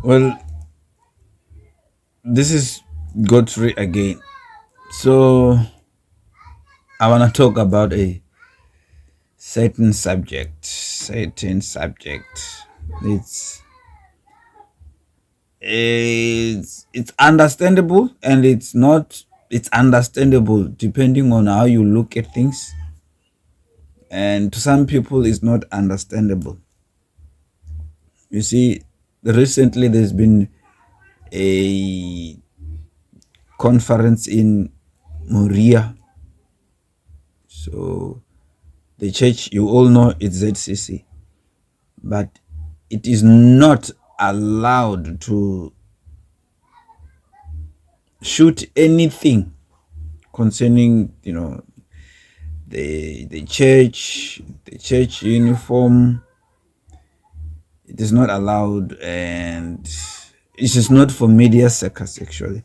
Well, this is Godfrey again. So, I want to talk about a certain subject. It's it's understandable and it's not. It's understandable depending on how you look at things, and to some people, it's not understandable. You see, recently there's been a conference in Moria. So the church, you all know it's ZCC, but it is not allowed to shoot anything concerning, the church uniform. It is not allowed, and it is not for media circus actually.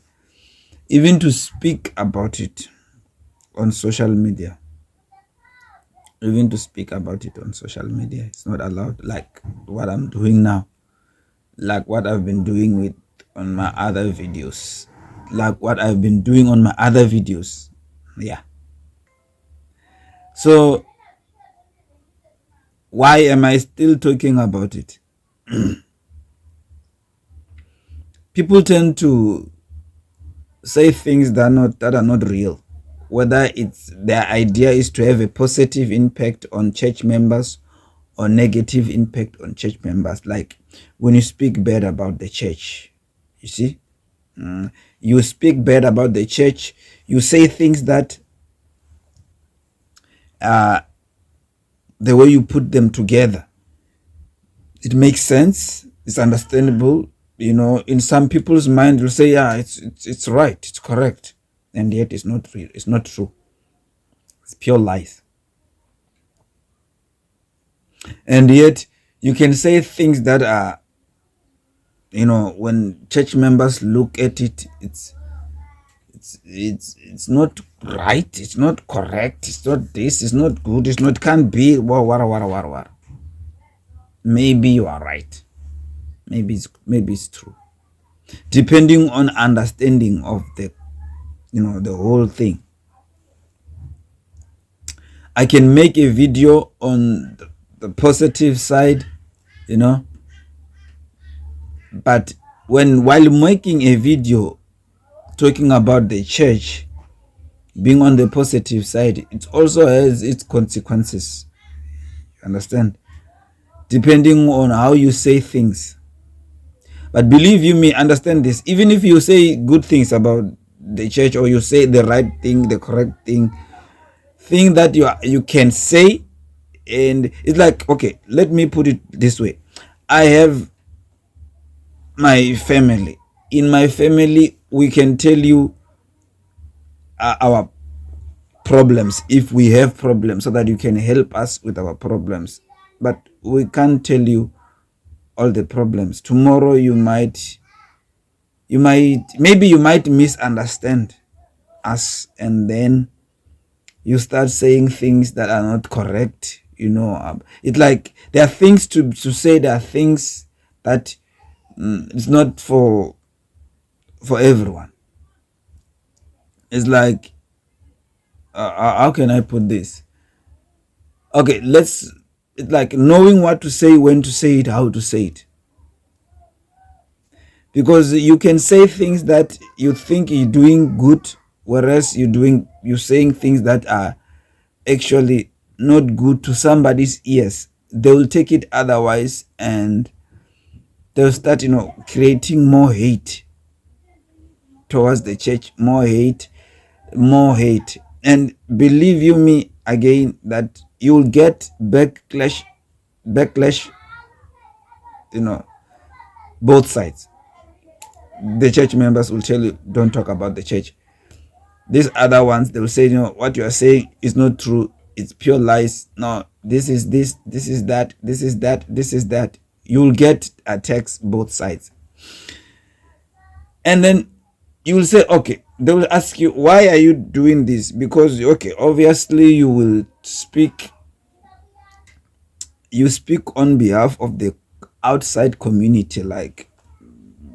Even to speak about it on social media, it's not allowed. Like what I'm doing now, like what I've been doing with on my other videos, Yeah. So why am I still talking about it? People tend to say things that are not real. Whether it's their idea is to have a positive impact on church members or negative impact on church members. Like when you speak bad about the church, you see, you speak bad about the church, you say things that the way you put them together, it makes sense, it's understandable. In some people's mind, you'll say, yeah, it's right, it's correct, and yet it's not real, it's not true, it's pure lies. And yet you can say things that are, when church members look at it, it's not right, it's not correct, it's not this, it's not good, it's not, can't be. What. Maybe you are right, maybe it's true, depending on understanding of the whole thing. I can make a video on the positive side, but while making a video talking about the church being on the positive side, it also has its consequences. You understand? Depending on how you say things. But believe you me, understand this. Even if you say good things about the church, or you say the right thing, the correct thing that you can say, and it's like, okay, let me put it this way. I have my family. In my family, we can tell you our problems if we have problems, so that you can help us with our problems. But we can't tell you all the problems. Tomorrow you might misunderstand us, and then you start saying things that are not correct. It's like there are things to say, there are things that it's not for everyone. It's like, how can I put this? Okay, it's like knowing what to say, when to say it, how to say it. Because you can say things that you think you're doing good, whereas you're saying things that are actually not good to somebody's ears. They will take it otherwise, and they'll start creating more hate towards the church, more hate. And believe you me again, that you'll get backlash, both sides. The church members will tell you, don't talk about the church. These other ones, they will say, what you are saying is not true, it's pure lies. No, this is that, this is that, this is that. You'll get attacks both sides. And then you will say, okay, they will ask you, why are you doing this? Because, okay, obviously you speak on behalf of the outside community, like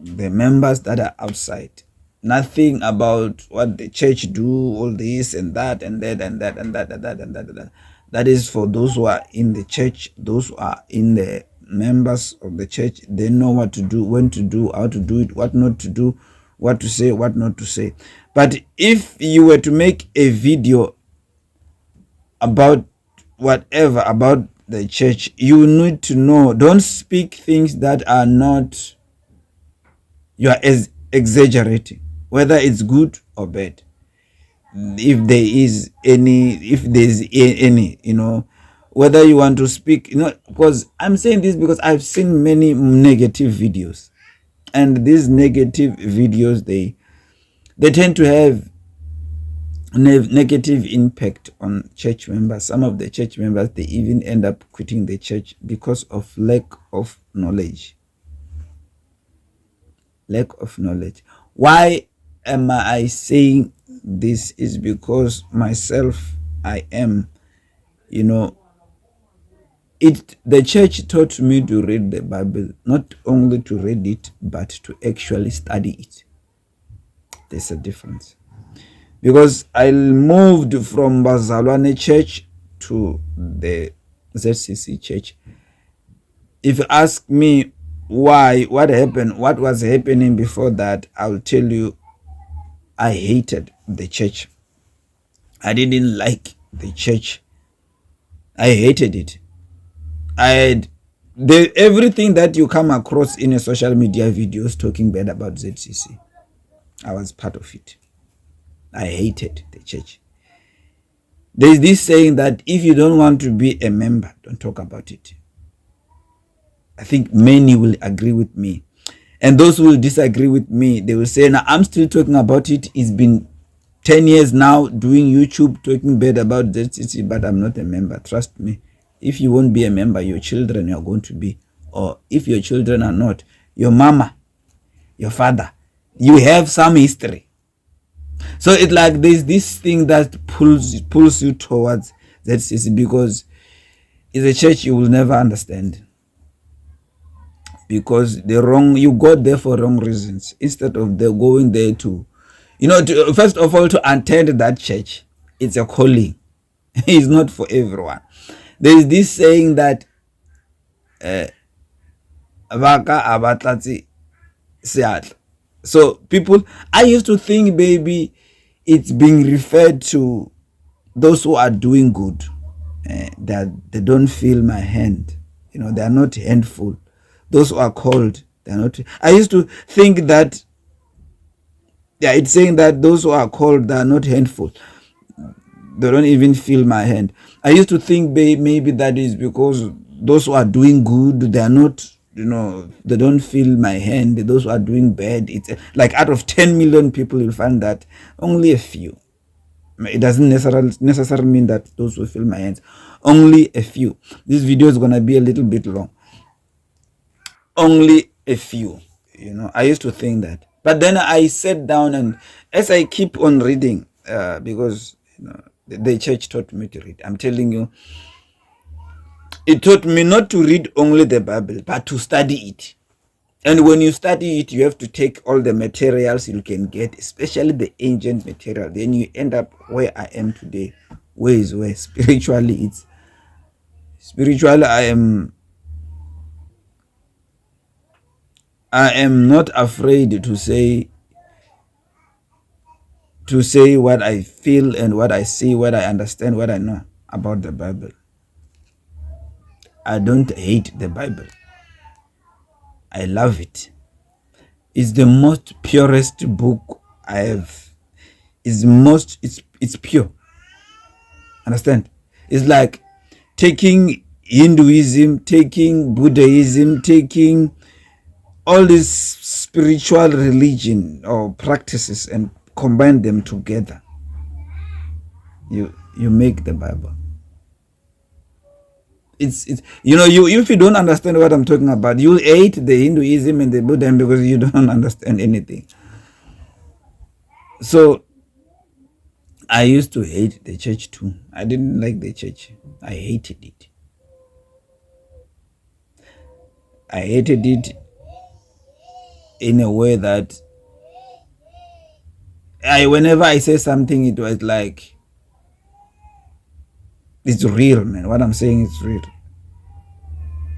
the members that are outside. Nothing about what the church do, all this and that and that and that and that and that and that and that. That is for those who are in the church, those who are in the members of the church. They know what to do, when to do, how to do it, what not to do, what to say, what not to say. But if you were to make a video about whatever about the church, you need to know, don't speak things that are not, you are exaggerating, whether it's good or bad. If there's any, whether you want to speak, because I'm saying this because I've seen many negative videos, and these negative videos, they tend to have negative impact on church members. Some of the church members, they even end up quitting the church because of lack of knowledge. Why am I saying this? Is because myself, I am, the church taught me to read the Bible, not only to read it, but to actually study it. There's a difference. Because I moved from Bazalwane Church to the ZCC Church. If you ask me why, what happened, what was happening before that, I'll tell you, I hated the church. I didn't like the church. I hated it. Everything that you come across in a social media videos talking bad about ZCC, I was part of it. I hated the church. There's this saying that if you don't want to be a member, don't talk about it. I think many will agree with me. And those who will disagree with me, they will say, now I'm still talking about it. It's been 10 years now doing YouTube, talking bad about ZCC, but I'm not a member. Trust me. If you won't be a member, your children are going to be. Or if your children are not, your mama, your father, you have some history. So it's like there's this thing that pulls you towards ZCC, because it's a church you will never understand. Because you got there for wrong reasons, instead of going there to, first of all, to attend that church. It's a calling. It's not for everyone. There is this saying that so people, I used to think, baby, it's being referred to those who are doing good, that they don't feel my hand. They are not handful. Those who are called, they're not. I used to think that, it's saying that those who are called, they are not handful. They don't even feel my hand. I used to think maybe that is because those who are doing good, they are not, they don't feel my hand. Those who are doing bad, it's like out of 10 million people, you'll find that only a few. It doesn't necessarily mean that those who feel my hands, only a few. This video is going to be a little bit long. Only a few. I used to think that. But then I sat down, and as I keep on reading, because the church taught me to read. I'm telling you, it taught me not to read only the Bible, but to study it. And when you study it, you have to take all the materials you can get, especially the ancient material. Then you end up where I am today. Where spiritually I am not afraid to say what I feel and what I see, what I understand, what I know about the Bible. I don't hate the Bible. I love it. It's the most purest book I have. It's pure. Understand? It's like taking Hinduism, taking Buddhism, taking all these spiritual religion or practices and combine them together. You make the Bible. It's if you don't understand what I'm talking about, you hate the Hinduism and the Buddhism because you don't understand anything. So I used to hate the church too. I didn't like the church. I hated it. in a way that whenever I say something, it was like, it's real, man. What I'm saying is real.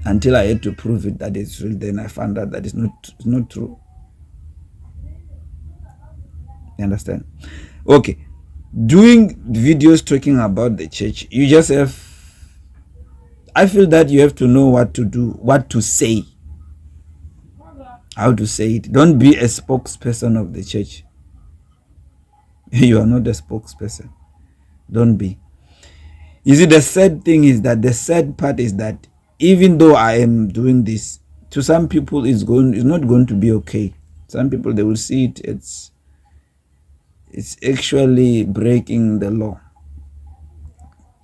Until I had to prove it that it's real, then I found out that it's not true. You understand? Okay. Doing videos talking about the church, you just have, I feel that you have to know what to do, what to say, how to say it. Don't be a spokesperson of the church. You are not a spokesperson. Don't be. You see, the sad thing is that, the sad part is that even though I am doing this, to some people it's not going to be okay. Some people, they will see it, it's actually breaking the law.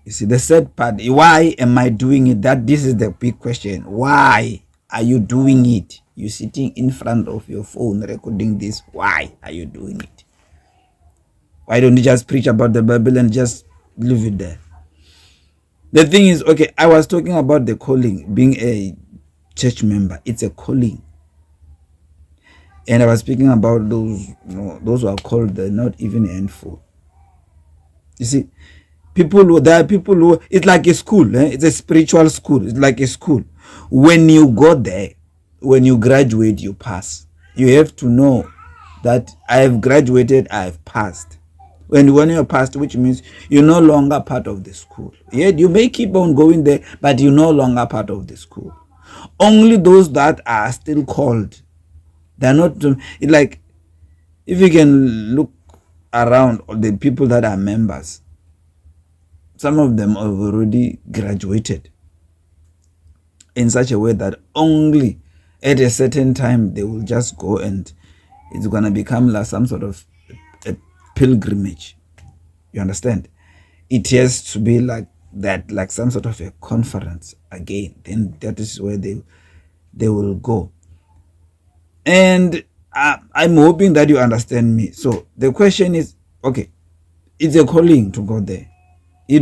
You see, the sad part, why am I doing it? This is the big question. Why are you doing it? You're sitting in front of your phone recording this. Why are you doing it? Why don't you just preach about the Bible and just leave it there? The thing is, okay, I was talking about the calling, being a church member. It's a calling. And I was speaking about those who are called, they're not even a handful. You see, there are people who, it's like a school. It's a spiritual school. It's like a school. When you go there, when you graduate, you pass. You have to know that I have graduated, I have passed. When you're passed, which means you're no longer part of the school. Yet you may keep on going there, but you're no longer part of the school. Only those that are still called, they're not. It's like, if you can look around the people that are members, some of them have already graduated in such a way that only at a certain time they will just go, and it's going to become like some sort of a pilgrimage. You understand? It has to be like that, like some sort of a conference again. Then that is where they will go. And I'm hoping that you understand me. So the question is, okay, it's a calling to go there. You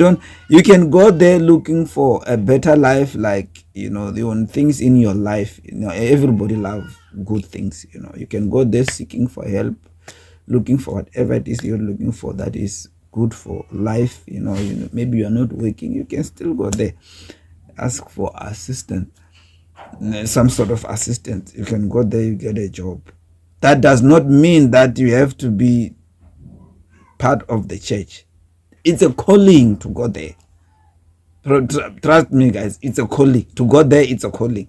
can go there looking for a better life, like, the things in your life. Everybody loves good things. You can go there seeking for help, looking for whatever it is you're looking for that is good for life. Maybe you're not working, you can still go there, ask for assistance, some sort of assistance. You can go there, you get a job. That does not mean that you have to be part of the church. It's a calling to go there. Trust me, guys, it's a calling to go there. It's a calling.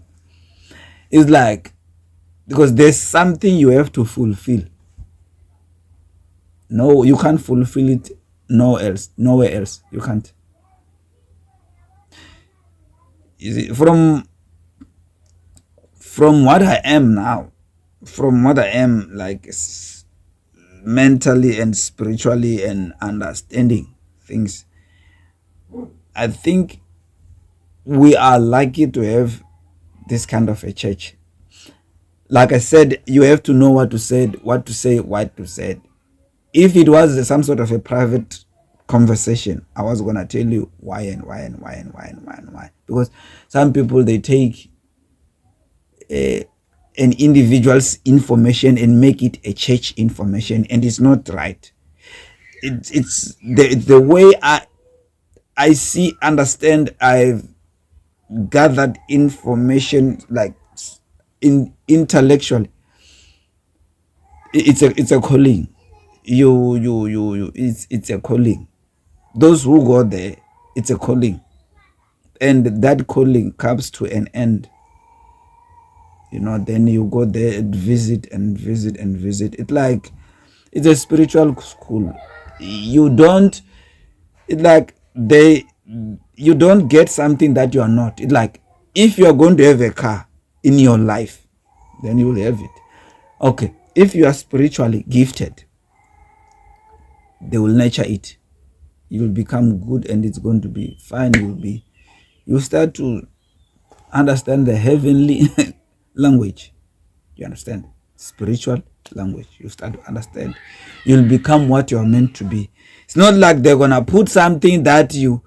It's like, because there's something you have to fulfill. No, you can't fulfill it nowhere else. You can't. You see, from what I am now, from what I am, like, mentally and spiritually and understanding things, I think we are lucky to have this kind of a church. Like I said, you have to know what to say. If it was some sort of a private conversation, I was going to tell you why and why and why and why and why and why. Because some people, they take an individual's information and make it a church information, and it's not right. It's the way I see, understand, I've gathered information, like, intellectually. It's a calling. It's a calling. Those who go there, it's a calling, and that calling comes to an end. Then you go there and visit and visit and visit. It's like, it's a spiritual school. You don't get something that you are not. It's like, if you are going to have a car in your life, then you will have it. Okay, if you are spiritually gifted, they will nurture it. You will become good, and it's going to be fine. You start to understand the heavenly language. You understand? Spiritual language. You start to understand. You'll become what you are meant to be. It's not like they're gonna put something that you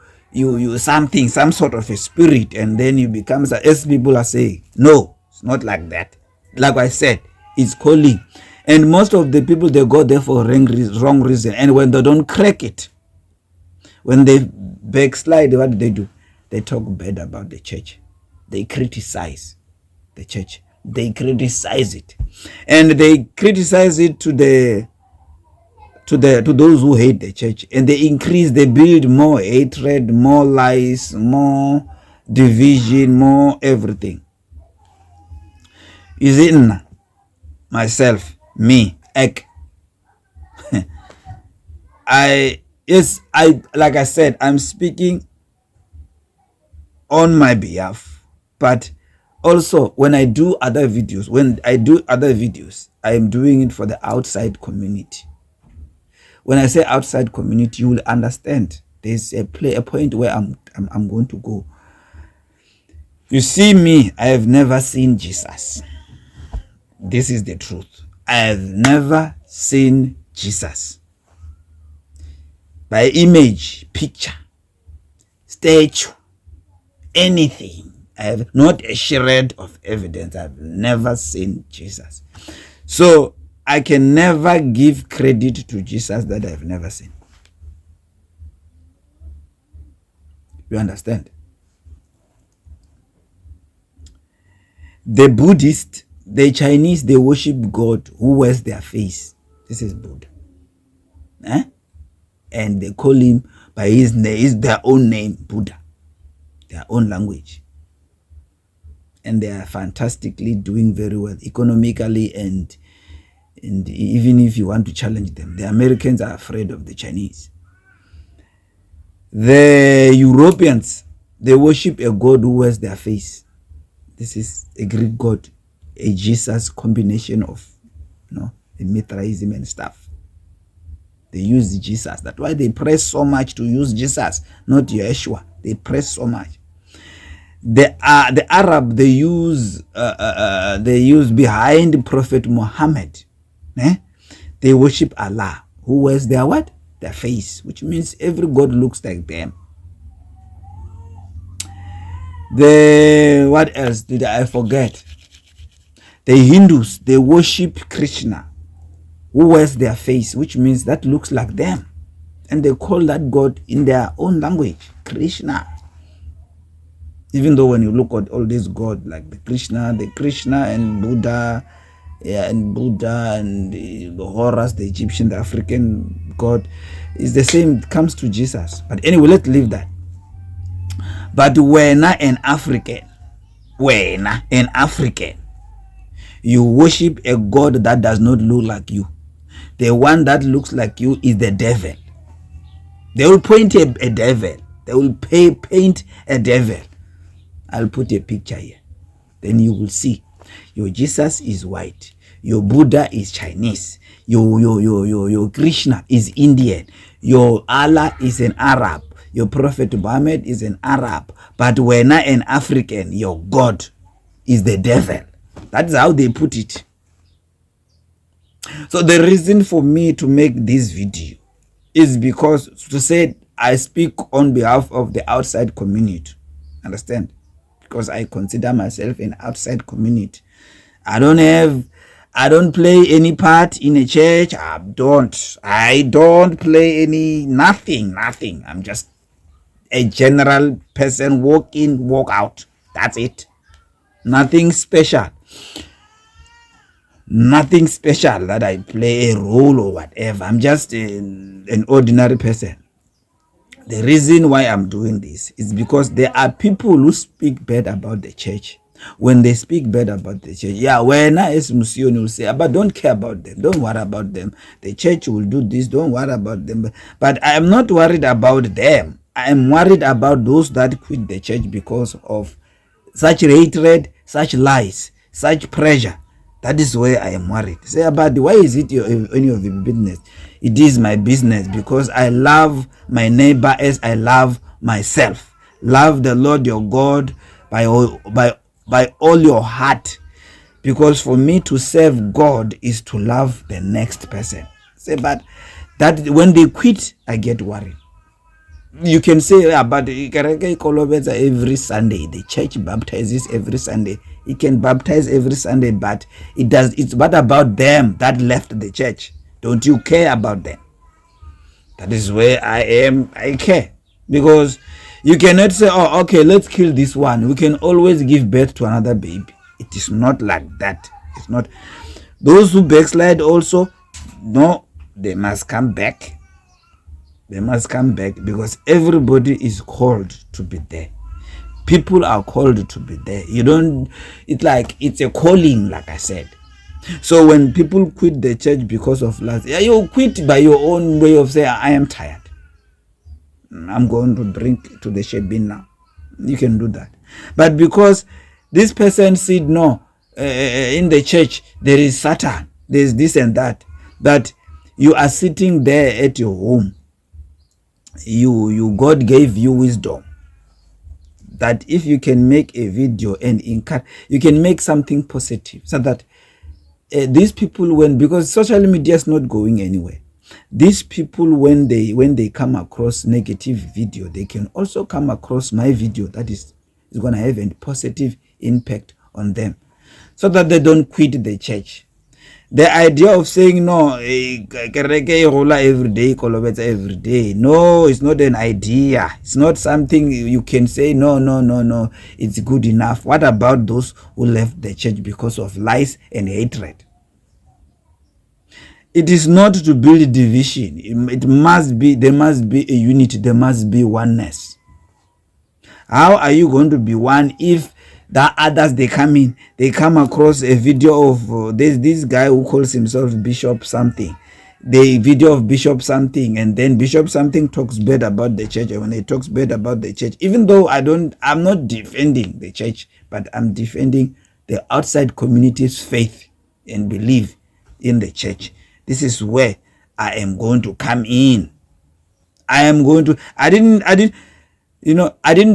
some sort of a spirit, and then you become, as people are saying. No, it's not like that. Like I said, It's calling. And most of the people, they go there for wrong reason. And when they don't crack it, when they backslide, what do? They talk bad about the church. They criticize the church. They criticize it. And they criticize it to those who hate the church. And they build more hatred, more lies, more division, more everything. Is it myself, me, ek? Like I said, I'm speaking on my behalf, but also when I do other videos, I am doing it for the outside community. When I say outside community, you will understand. There's a point where I'm going to go. You see me, I have never seen Jesus. This is the truth. I have never seen Jesus. By image, picture, statue, anything. I have not a shred of evidence. I've never seen Jesus. So I can never give credit to Jesus that I've never seen. You understand? The Buddhist, the Chinese, they worship God who wears their face. This is Buddha. And they call him by his name, is their own name, Buddha. Their own language. And they are fantastically doing very well economically, and even if you want to challenge them, the Americans are afraid of the Chinese. The Europeans, they worship a God who wears their face. This is a Greek God, a Jesus combination of, the Mithraism and stuff. They use Jesus. That's why they press so much to use Jesus, not Yeshua. They press so much. The Arab, they use behind Prophet Muhammad. They worship Allah, who wears their what? Their face, which means every god looks like them. What else did I forget? The Hindus, they worship Krishna, who wears their face, which means that looks like them. And they call that god in their own language, Krishna. Even though when you look at all these gods, like the Krishna and Buddha, and the Horus, the Egyptian, the African god, is the same. It comes to Jesus. But anyway, let's leave that. But when an African, you worship a god that does not look like you. The one that looks like you is the devil. They will point a devil. They will paint a devil. I'll put a picture here. Then you will see. Your Jesus is white. Your Buddha is Chinese. Your Krishna is Indian. Your Allah is an Arab. Your Prophet Muhammad is an Arab. But when an African, your God is the devil. That's how they put it. So the reason for me to make this video is because to say I speak on behalf of the outside community. Understand? Because I consider myself an outside community. I don't play any part in a church. I don't play nothing. I'm just a general person, walk in, walk out. That's it. Nothing special. Nothing special that I play a role or whatever. I'm just an ordinary person. The reason why I'm doing this is because there are people who speak bad about the church. When they speak bad about the church, when I as Musioni will say, but don't care about them. Don't worry about them. The church will do this. Don't worry about them. But I am not worried about them. I am worried about those that quit the church because of such hatred, such lies, such pressure. That is where I am worried. Say, but why is it any of your business? It is my business because I love my neighbor as I love myself. Love the Lord your God by all your heart. Because for me to serve God is to love the next person. Say, but that when they quit, I get worried. You can say, but every Sunday, the church baptizes every Sunday. He can baptize every Sunday, but it's what about them that left the church? Don't you care about them? That is where I care. Because you cannot say, oh, okay, let's kill this one. We can always give birth to another baby. It is not like that. It's not. Those who backslide also, no, they must come back. They must come back, because everybody is called to be there. People are called to be there. It's a calling, like I said. So when people quit the church because of lust, you quit by your own way of saying, I am tired. I'm going to drink to the shebin now. You can do that. But because this person said, no, in the church, there is Satan, there's this and that you are sitting there at your home. God gave you wisdom, that if you can make a video and you can make something positive, so that these people, because social media is not going anywhere, these people, when they come across negative video, they can also come across my video that is going to have a positive impact on them, so that they don't quit the church. The idea of saying, no, every day, every day. No, it's not an idea. It's not something you can say, no, it's good enough. What about those who left the church because of lies and hatred? It is not to build division. There must be a unity. There must be oneness. How are you going to be one if the others, they come across a video of this guy who calls himself Bishop something, the video of Bishop something, and then Bishop something talks bad about the church, and when he talks bad about the church, even though I'm not defending the church, but I'm defending the outside community's faith and belief in the church. This is where I am going to come in. I didn't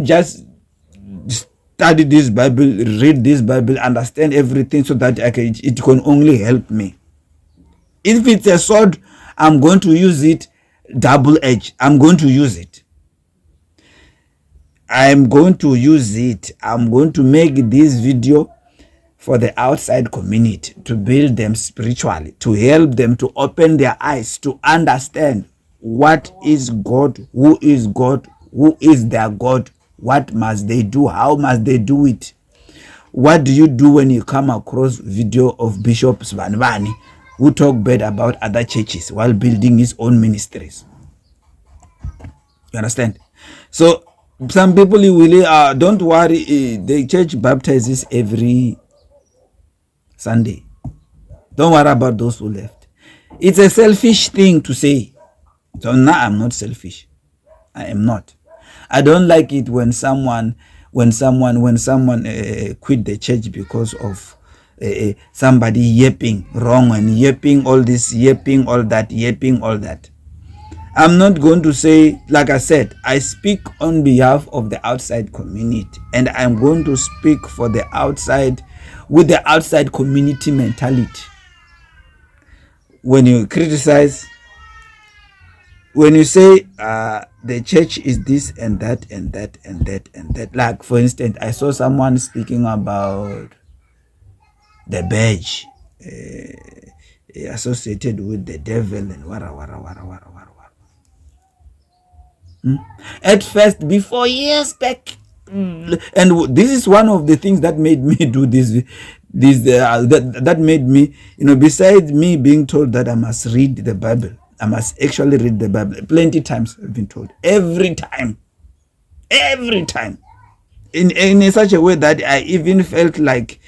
just study this Bible, read this Bible, understand everything so that it can only help me. If it's a sword, I'm going to use it double-edged. I'm going to use it. I'm going to make this video for the outside community, to build them spiritually, to help them to open their eyes, to understand what is God, who is their God, what must they do, how must they do it. What do you do when you come across video of Bishop Svanvani who talk bad about other churches while building his own ministries? You understand? So some people will don't worry, the church baptizes every Sunday. Don't worry about those who left. It's a selfish thing to say. So now I'm not selfish. I am not. I don't like it when someone quit the church because of somebody yapping wrong and yapping all this, yapping all that. I'm not going to say, like I said, I speak on behalf of the outside community, and I'm going to speak for the outside, with the outside community mentality. When you criticize, when you say the church is this and that, like for instance, I saw someone speaking about the badge associated with the devil and wara. At first, before years back, and this is one of the things that made me do this that made me, besides me being told that I must read the Bible, I must actually read the Bible. Plenty times I've been told, every time, in such a way that I even felt like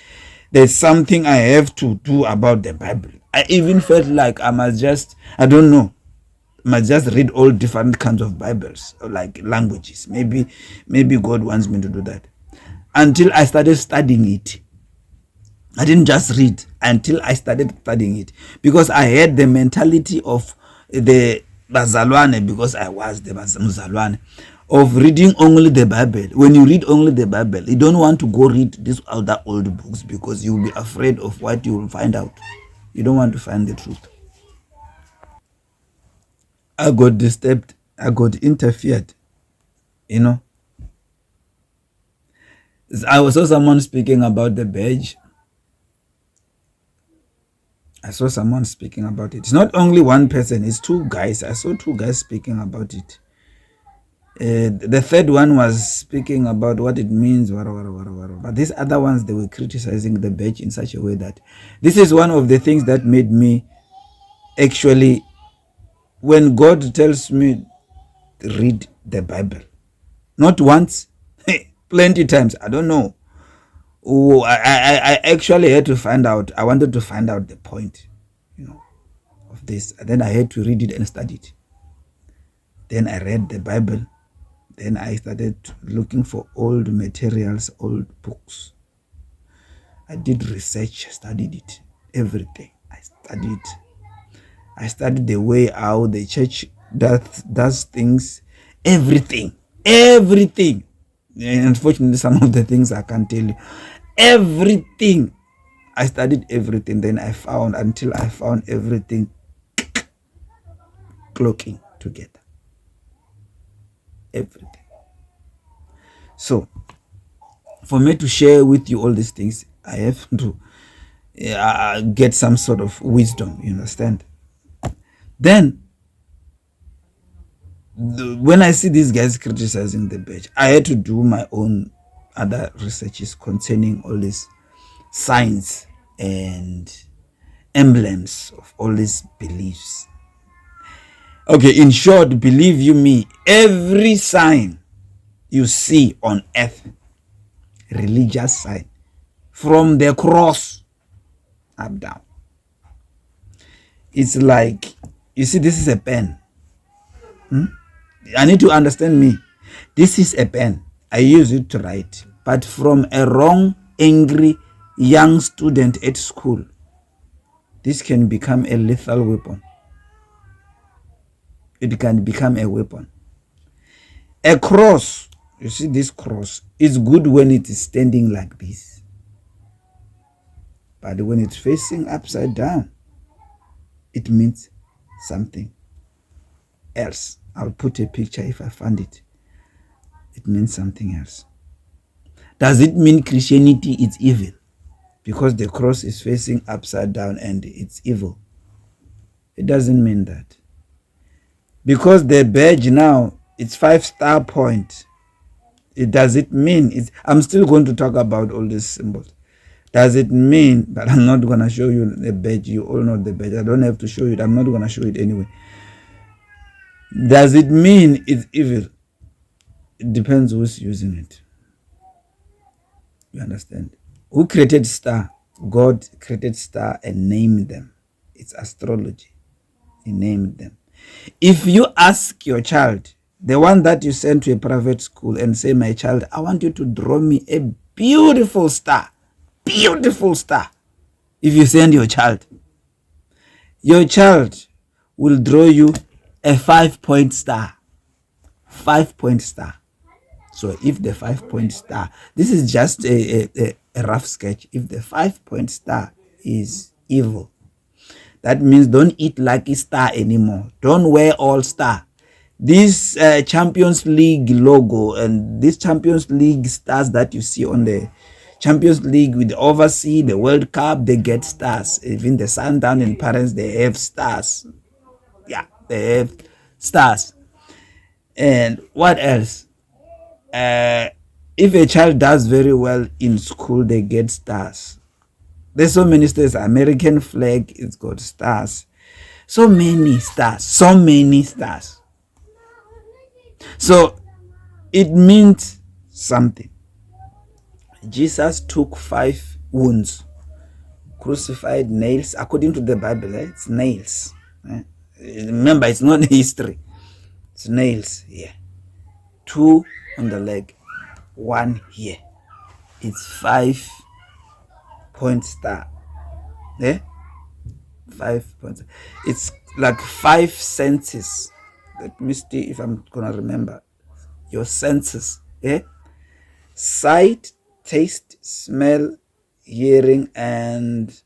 there's something I have to do about the Bible. I even felt like I must just read all different kinds of Bibles, like languages. Maybe God wants me to do that. Until I started studying it. I didn't just read until I started studying it, because I had the mentality of the Bazalwane, because I was the Muzalwane, of reading only the Bible. When you read only the Bible, you don't want to go read these other old books, because you will be afraid of what you will find out. You don't want to find the truth. I got disturbed. I got interfered. I saw someone speaking about the badge. I saw someone speaking about it. It's not only one person, it's two guys. I saw two guys speaking about it. The third one was speaking about what it means, but these other ones, they were criticizing the badge in such a way that this is one of the things that made me actually, when God tells me read the Bible, not once, plenty times, I don't know. I actually had to find out. I wanted to find out the point, of this. And then I had to read it and study it. Then I read the Bible. Then I started looking for old materials, old books. I did research, studied it, everything. I studied the way how the church does things, everything. And unfortunately, some of the things I can't tell you. Everything. I studied everything. Then until I found everything clocking together. Everything. So, for me to share with you all these things, I have to get some sort of wisdom, you understand? Then, when I see these guys criticizing the badge, I had to do my own other researches concerning all these signs and emblems of all these beliefs. Okay, in short, believe you me, every sign you see on earth, religious sign, from the cross up down, it's like, you see, this is a pen. I need to understand me. This is a pen. I use it to write. But from a wrong, angry, young student at school, this can become a lethal weapon. It can become a weapon. A cross, you see, this cross is good when it is standing like this. But when it's facing upside down, it means something else. I'll put a picture if I find it. It means something else. Does it mean Christianity is evil because the cross is facing upside down and it's evil? It doesn't mean that. Because the badge now, it's 5-star point. Does it mean, I'm still going to talk about all these symbols. Does it mean, but I'm not going to show you the badge. You all know the badge. I don't have to show it. I'm not going to show it anyway. Does it mean it's evil? It depends who's using it. You understand? Who created star? God created star and named them. It's astrology. He named them. If you ask your child, the one that you send to a private school, and say, my child, I want you to draw me a beautiful star. Beautiful star. If you send your child will draw you a 5-point star. 5-point star. So if the 5-point star, this is just a rough sketch. If the 5-point star is evil, that means don't eat Lucky Star anymore. Don't wear All Star. This Champions League logo and this Champions League stars that you see on the Champions League with the Overseas, the World Cup, they get stars. Even the Sundown and Parents, they have stars. Yeah, they have stars. And what else? If a child does very well in school, they get stars. There's so many stars. American flag, it's got stars. So many stars. So it means something. Jesus took 5 wounds, crucified, nails. According to the Bible, it's nails. Remember, it's not history. It's nails here. 2 on the leg, 1 here. It's 5-point star. 5 points. It's like 5 senses. Let me see if I'm gonna remember. Your senses. Sight, taste, smell, hearing, and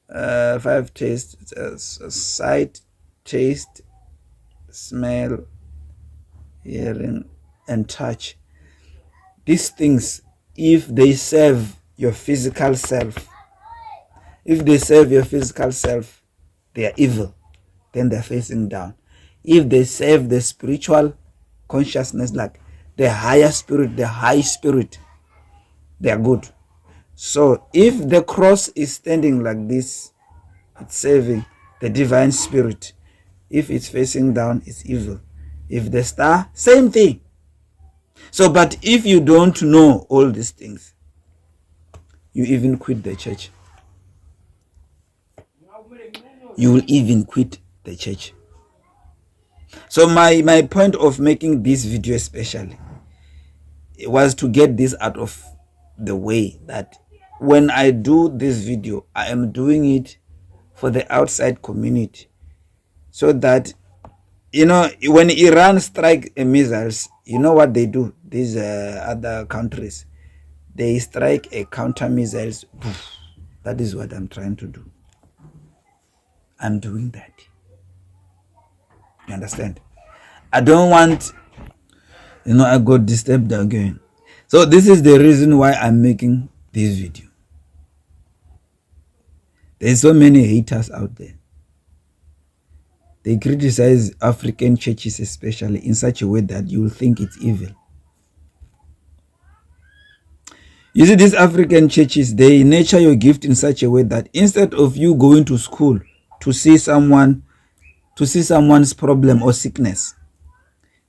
5 taste. Sight, taste, smell, hearing, and touch. These things if they serve your physical self. If they serve your physical self, they are evil. Then they're facing down. If they serve the spiritual consciousness, like the higher spirit, the high spirit, they are good. So if the cross is standing like this, it's serving the divine spirit. If it's facing down, it's evil. If the star, same thing. So, but if you don't know all these things, you even quit the church. You will even quit the church. So my point of making this video especially was to get this out of the way, that when I do this video, I am doing it for the outside community, so that, you know, when Iran strike missiles, you know what they do? These other countries, they strike a counter missiles. That is what I'm trying to do. I'm doing that. You understand? I don't want, you know, I got disturbed again. So this is the reason why I'm making this video. There's so many haters out there. They criticize African churches especially in such a way that you'll think it's evil. You see, these African churches, they nurture your gift in such a way that instead of you going to school to see someone's problem or sickness,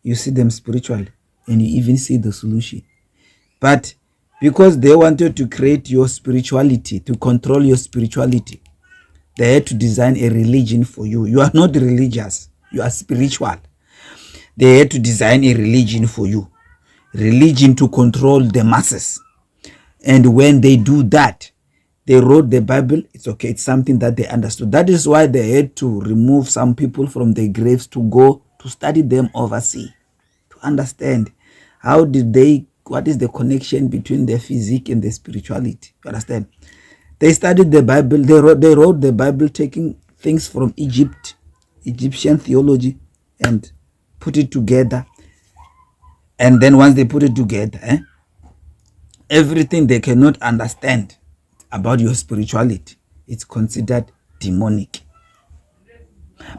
you see them spiritually, and you even see the solution. But because they wanted to create your spirituality, to control your spirituality, they had to design a religion for you. You are not religious, you are spiritual. They had to design a religion for you, religion to control the masses. And when they do that, they wrote the Bible. It's okay, it's something that they understood. That is why they had to remove some people from their graves to go to study them overseas, to understand what is the connection between the physique and the spirituality. You understand? They studied the Bible. They wrote the Bible, taking things from Egyptian theology, and put it together. And then once they put it together, everything they cannot understand about your spirituality, it's considered demonic.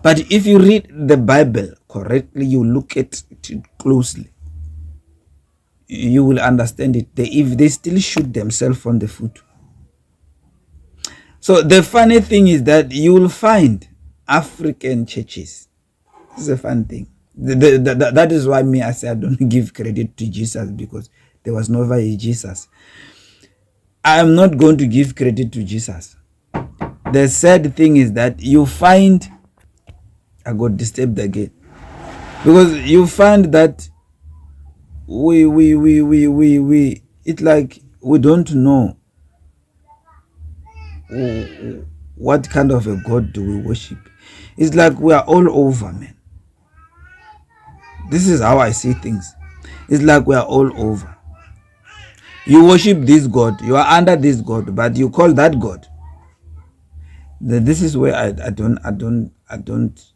But if you read the Bible correctly, you look at it closely, you will understand it. If they still shoot themselves on the foot. So the funny thing is that you will find African churches. This is a fun thing. That is why I say I don't give credit to Jesus, because there was never a Jesus. I am not going to give credit to Jesus. The sad thing is that you find, I got disturbed again, because you find that it's like we don't know what kind of a God do we worship. It's like we are all over, man. This is how I see things. It's like we are all over. You worship this God, you are under this God, but you call that God. This is where I don't,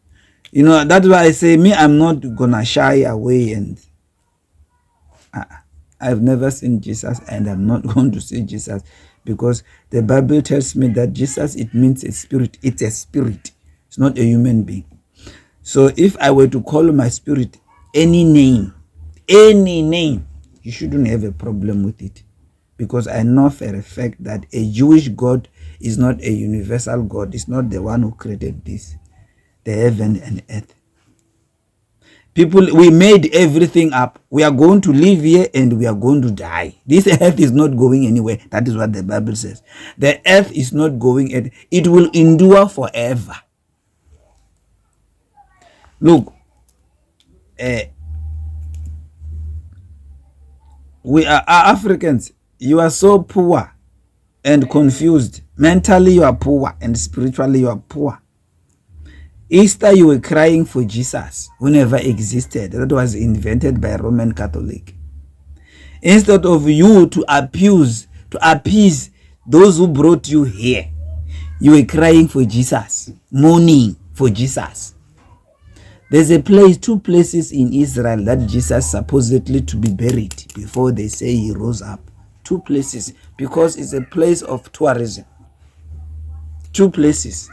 you know, that's why I say, I'm not gonna shy away, and I've never seen Jesus, and I'm not going to see Jesus, because the Bible tells me that Jesus, it means a spirit. It's a spirit. It's not a human being. So if I were to call my spirit any name, you shouldn't have a problem with it, because I know for a fact that a Jewish God is not a universal God. It's not the one who created this, the heaven and earth. People, we made everything up. We are going to live here and we are going to die. This earth is not going anywhere. That is what the Bible says. The earth is not going anywhere. It will endure forever. Look, we are Africans. You are so poor and confused. Mentally you are poor, and spiritually you are poor. Easter, you were crying for Jesus, who never existed. That was invented by a Roman Catholic. Instead of you to appease those who brought you here, you were crying for Jesus, mourning for Jesus. There's two places in Israel that Jesus supposedly to be buried before they say he rose up 2 places because it's a place of tourism. 2 places.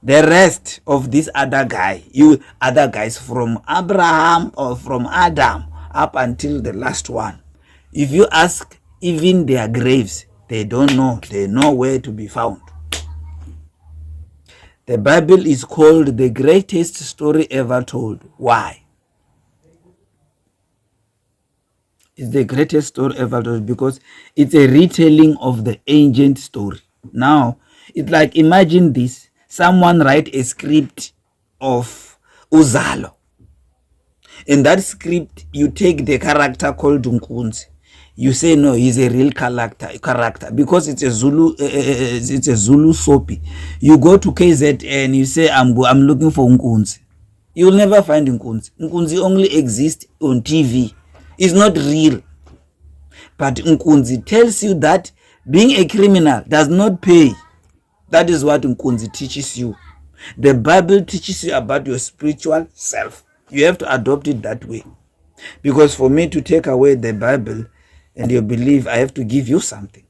The rest of this other guys from Abraham or from Adam up until the last one, if you ask even their graves, they don't know. They know where to be found. The Bible is called the greatest story ever told. Why? It's the greatest story ever told because it's a retelling of the ancient story. Now, it's like, imagine this. Someone write a script of Uzalo. In that script, you take the character called Nkunzi. You say, no, he's a real character because it's a Zulu soapy. You go to KZN and you say, I'm looking for Nkunzi. You'll never find Nkunzi. Nkunzi only exists on TV. It's not real. But Nkunzi tells you that being a criminal does not pay. That is what Nkunzi teaches you. The Bible teaches you about your spiritual self. You have to adopt it that way. Because for me to take away the Bible and you believe, I have to give you something.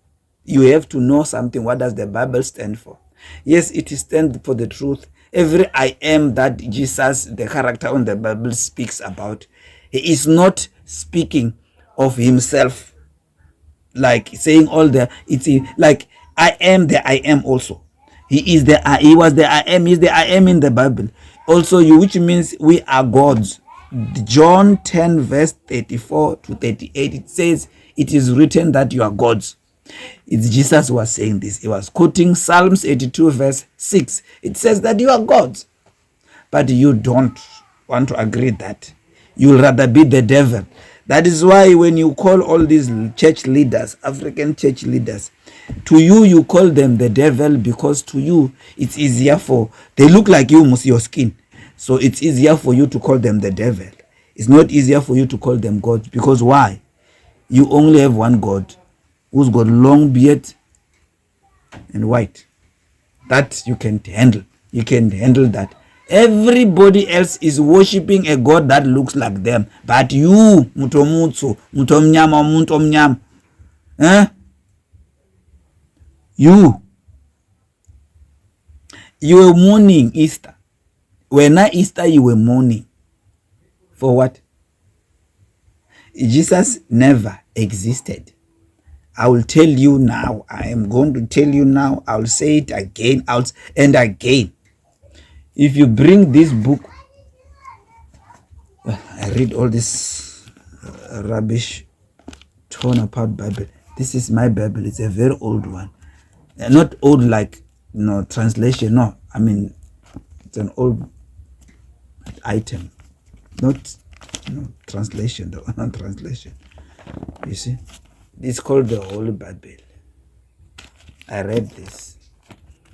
You have to know something. What does the Bible stand for? Yes, it stands for the truth. Every I am that Jesus, the character on the Bible, speaks about, he is not speaking of himself, like saying all the, it's like I am the I am also. He was the I am, he's the I am in the Bible. Also, which means we are gods. John 10 verse 34 to 38, it says, it is written that you are gods. It's Jesus who was saying this. He was quoting Psalms 82 verse 6. It says that you are gods. But you don't want to agree that. You'll rather be the devil. That is why when you call all these church leaders, African church leaders, to you, you call them the devil because to you, it's easier they look like you, your skin. So it's easier for you to call them the devil. It's not easier for you to call them God. Because why? You only have one God who's got long beard and white. That you can handle. You can handle that. Everybody else is worshipping a God that looks like them. But you, mutomutsu, mutomnyama, mutomnyama. You were mourning Easter. When not Easter, you were mourning. For what? Jesus never existed. I will tell you now. I am going to tell you now. I will say it again and again. If you bring this book, well, I read all this rubbish torn apart Bible. This is my Bible. It's a very old one. Not old like translation. No, I mean it's an old item. Not translation though. Not translation. You see, it's called the Holy Bible. I read this.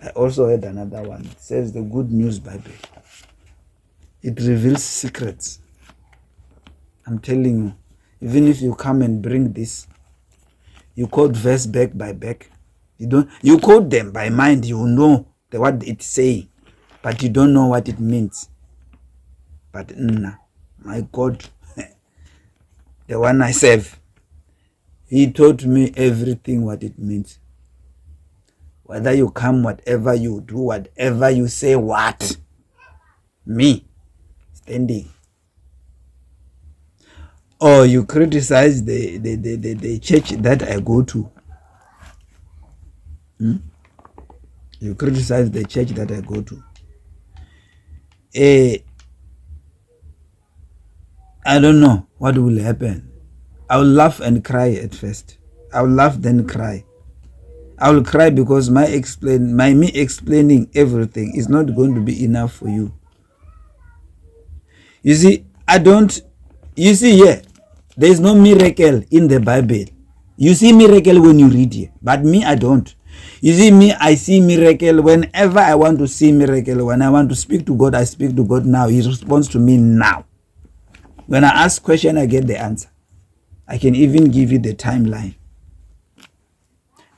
I also read another one. It says the Good News Bible. It reveals secrets. I'm telling you, even if you come and bring this, you quote verse back by back. You quote them by mind. You know what it's saying, but you don't know what it means. But my God, the one I serve, he taught me everything what it means. Whether you come, whatever you do, whatever you say, what? Me, standing. Or you criticize the church that I go to. You criticize the church that I go to. I don't know what will happen. I will laugh and cry at first. I will laugh then cry. I will cry because me explaining everything is not going to be enough for you. You see, there is no miracle in the Bible. You see miracle when you read here, but me, I don't. You see me, I see miracle whenever I want to see miracle. When I want to speak to God, I speak to God now. He responds to me now. When I ask question, I get the answer. I can even give you the timeline.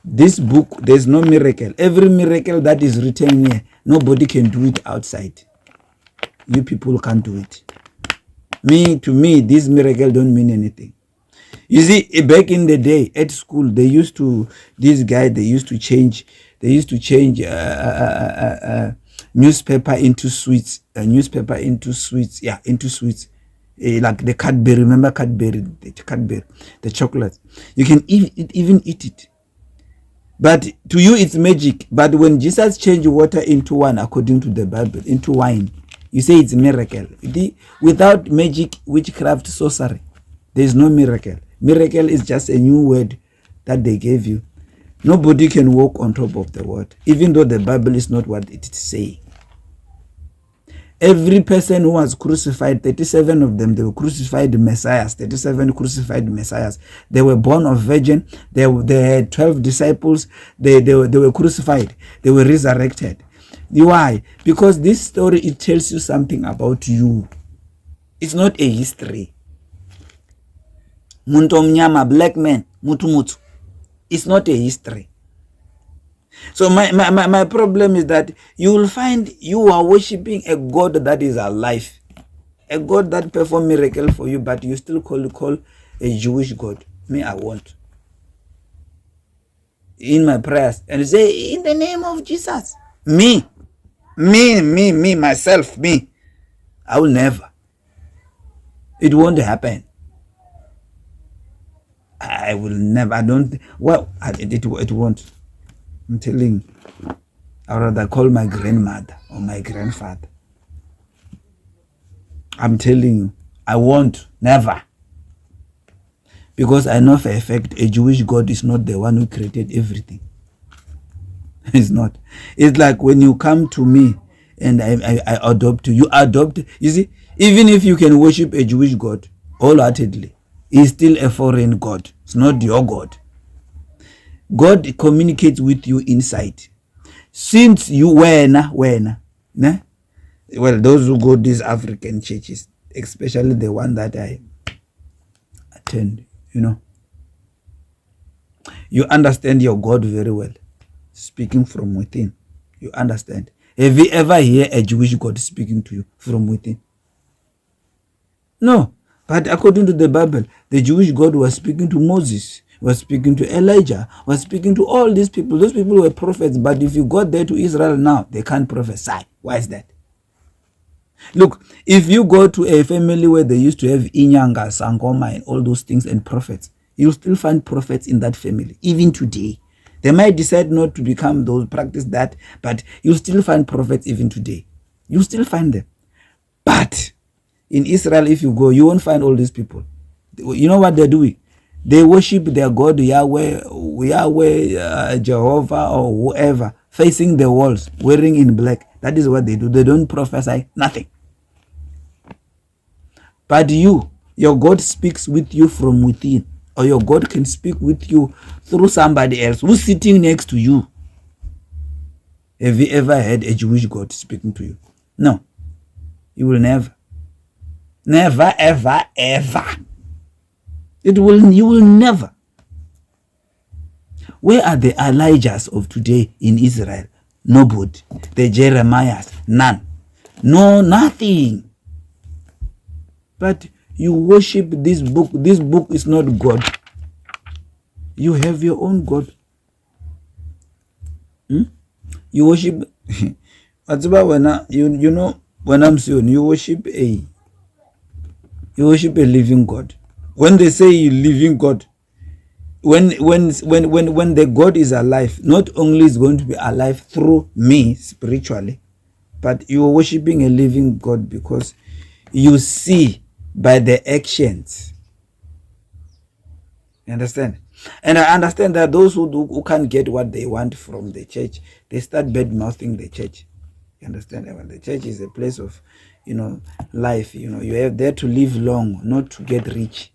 This book, there's no miracle. Every miracle that is written here, nobody can do it outside. You people can't do it. To me, this miracle don't mean anything. You see, back in the day at school, they used to change newspaper into sweets, into sweets. Like the Cadbury, remember Cadbury, the chocolate. You can even eat it. But to you, it's magic. But when Jesus changed water into wine, according to the Bible, into wine, you say it's a miracle. Without magic, witchcraft, sorcery, there is no miracle. Miracle is just a new word that they gave you. Nobody can walk on top of the word, even though the Bible is not what it is saying. Every person who was crucified, 37 of them, they were crucified messiahs, 37 crucified messiahs. They were born of virgin. They had 12 disciples. They were crucified. They were resurrected. Why? Because this story, it tells you something about you. It's not a history. Muntu omnyama, black man, mutu. It's not a history. So my problem is that you will find you are worshiping a God that is alive, a God that perform miracle for you, but you still call a Jewish God. Me, I won't. In my prayers, and say, in the name of Jesus. Me, myself, me. I will never. It won't happen. I will never. I don't. Well, it won't. I'm telling you, I'd rather call my grandmother or my grandfather. I'm telling you, I won't, never. Because I know for a fact a Jewish God is not the one who created everything. It's not. It's like when you come to me and I adopt you. You adopt. You see, even if you can worship a Jewish God wholeheartedly, he's still a foreign God. It's not your God. God communicates with you inside. Since you well, those who go to these African churches, especially the one that I attend, you understand your God very well, speaking from within. You understand. Have you ever heard a Jewish God speaking to you from within? No. But according to the Bible, the Jewish God was speaking to Moses, was speaking to Elijah, was speaking to all these people. Those people were prophets, but if you go there to Israel now, they can't prophesy. Why is that? Look, if you go to a family where they used to have Inyanga, Sangoma, and all those things and prophets, you'll still find prophets in that family, even today. They might decide not to become those, practice that, but you'll still find prophets even today. You'll still find them. But in Israel, if you go, you won't find all these people. You know what they're doing? They worship their God, Yahweh, Jehovah, or whoever, facing the walls, wearing in black. That is what they do. They don't prophesy, nothing. But your God speaks with you from within. Or your God can speak with you through somebody else who's sitting next to you. Have you ever had a Jewish God speaking to you? No. You will never. Never, ever, ever. You will never. Where are the Elijahs of today in Israel? Nobody. The Jeremiahs? None. No, nothing. But you worship this book. This book is not God. You have your own God. You worship. What's about when you know when I'm saying you worship a living God. When they say you living God, when the God is alive, not only is going to be alive through me spiritually, but you are worshiping a living God because you see by the actions. You understand? And I understand that those who can't get what they want from the church, they start bad-mouthing the church. You understand? Well, the church is a place of, life. You are there to live long, not to get rich.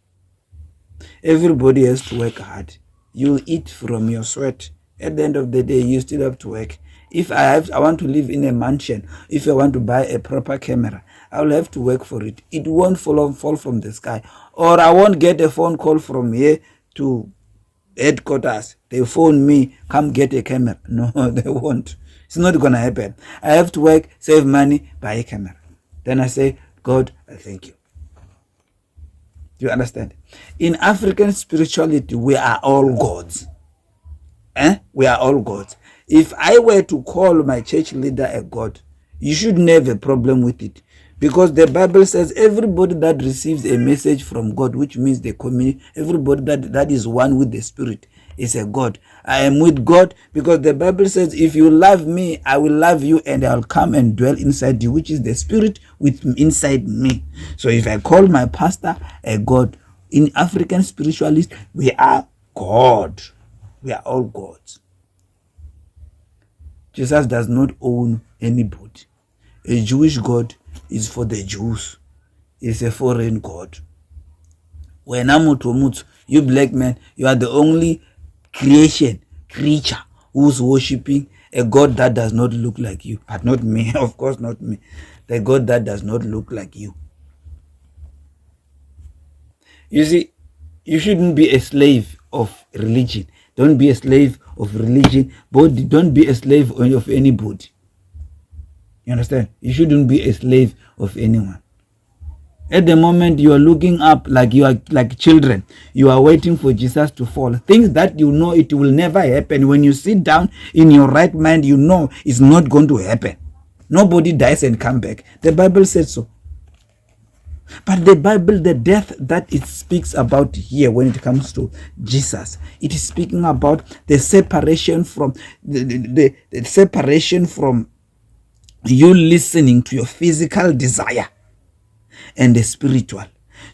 Everybody has to work hard. You eat from your sweat. At the end of the day, you still have to work. If I want to live in a mansion, if I want to buy a proper camera, I will have to work for it. It won't fall from the sky. Or I won't get a phone call from here to headquarters. They phone me, come get a camera. No, they won't. It's not going to happen. I have to work, save money, buy a camera. Then I say, God, I thank you. Do you understand? In African spirituality, we are all gods. We are all gods. If I were to call my church leader a god, you shouldn't have a problem with it. Because the Bible says everybody that receives a message from God, which means everybody that is one with the Spirit, is a God. I am with God because the Bible says, if you love me, I will love you and I'll come and dwell inside you, which is the Spirit inside me. So if I call my pastor a God, in African spiritualists, we are God. We are all gods. Jesus does not own anybody. A Jewish God is for the Jews. It's a foreign God. When you black man, you are the only creature who's worshipping a God that does not look like you. But not me, of course not me. The God that does not look like you. You see, you shouldn't be a slave of religion. Don't be a slave of religion, but don't be a slave of anybody. You understand? You shouldn't be a slave of anyone. At the moment you are looking up like you are like children, you are waiting for Jesus to fall. Things that you know it will never happen. When you sit down in your right mind, you know it's not going to happen. Nobody dies and come back. The Bible says so. But the Bible, the death that it speaks about here when it comes to Jesus, it is speaking about the separation from the separation from you listening to your physical desire and the spiritual.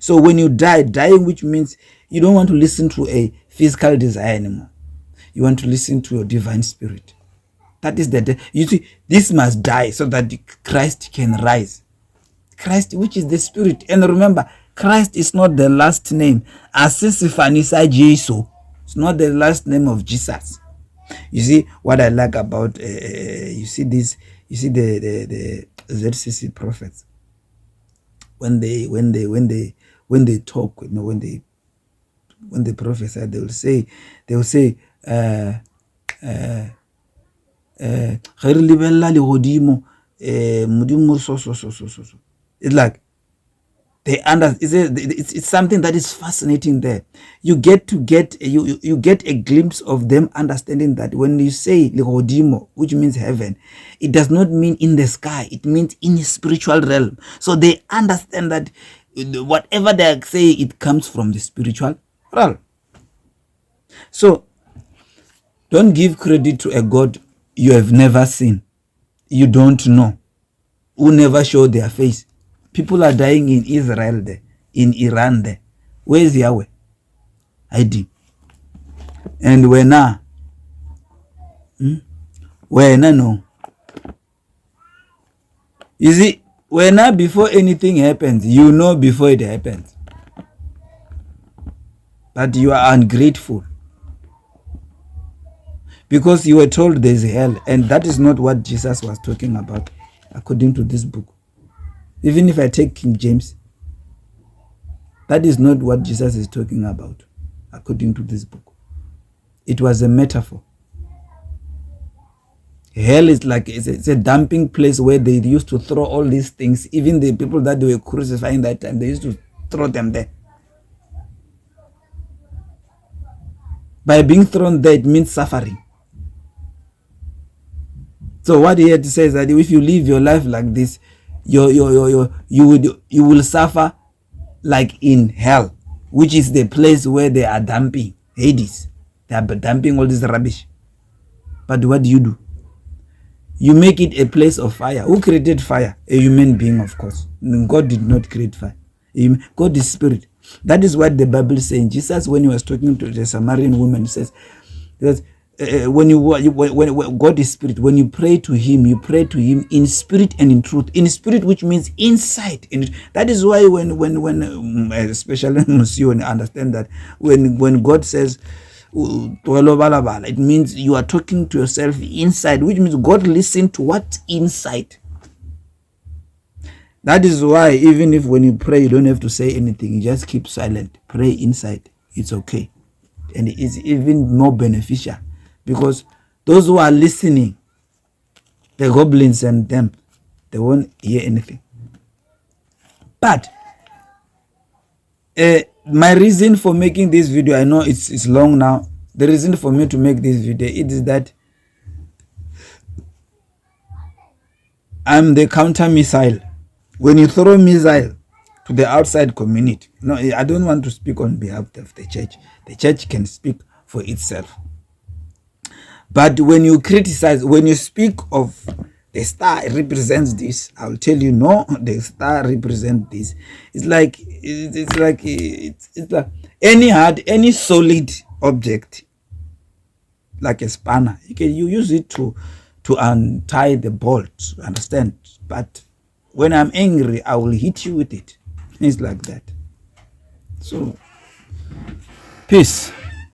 So when you dying, which means you don't want to listen to a physical desire anymore. You want to listen to your divine spirit. That is the death. You see, this must die so that Christ can rise. Christ, which is the spirit. And remember, Christ is not the last name. It's not the last name of Jesus. You see what I like about you see the ZCC prophets, when they talk, you know, when they prophesy, they will say it's like they understand. It's something that is fascinating there. You get a glimpse of them understanding that when you say Lehodimo, which means heaven, it does not mean in the sky. It means in the spiritual realm. So they understand that whatever they say, it comes from the spiritual realm. So don't give credit to a God you have never seen, you don't know, who never show their face. People are dying in Israel there, in Iran there. Where is Yahweh hiding? And when no. You see, when before anything happens, you know before it happens. But you are ungrateful. Because you were told there is hell, and that is not what Jesus was talking about, according to this book. Even if I take King James, that is not what Jesus is talking about, according to this book. It was a metaphor. Hell is like, it's a dumping place where they used to throw all these things. Even the people that they were crucifying that time, they used to throw them there. By being thrown there, it means suffering. So what he had to say is that if you live your life like this, you will suffer like in hell, which is the place where they are dumping Hades. They are dumping all this rubbish. But what do? You make it a place of fire. Who created fire? A human being, of course. God did not create fire. God is spirit. That is what the Bible is saying. Jesus, when he was talking to the Samaritan woman, says that when God is spirit, when you pray to him in spirit and in truth. In spirit, which means inside. That is why when especially Monsieur understand that when God says it means you are talking to yourself inside, which means God listens to what's inside. That is why even if when you pray, you don't have to say anything. You just keep silent. Pray inside. It's okay. And it's even more beneficial. Because those who are listening, the goblins and them, they won't hear anything. But My reason for making this video, I know it's long now. The reason for me to make this video, it is that I'm the counter missile. When you throw missile to the outside community, no, I don't want to speak on behalf of the church. The church can speak for itself. But when you criticize, when you speak of the star represents this, I'll tell you, no, the star represents this. It's like any solid object, like a spanner. You use it to untie the bolt. Understand? But when I'm angry, I will hit you with it. It's like that. So, peace.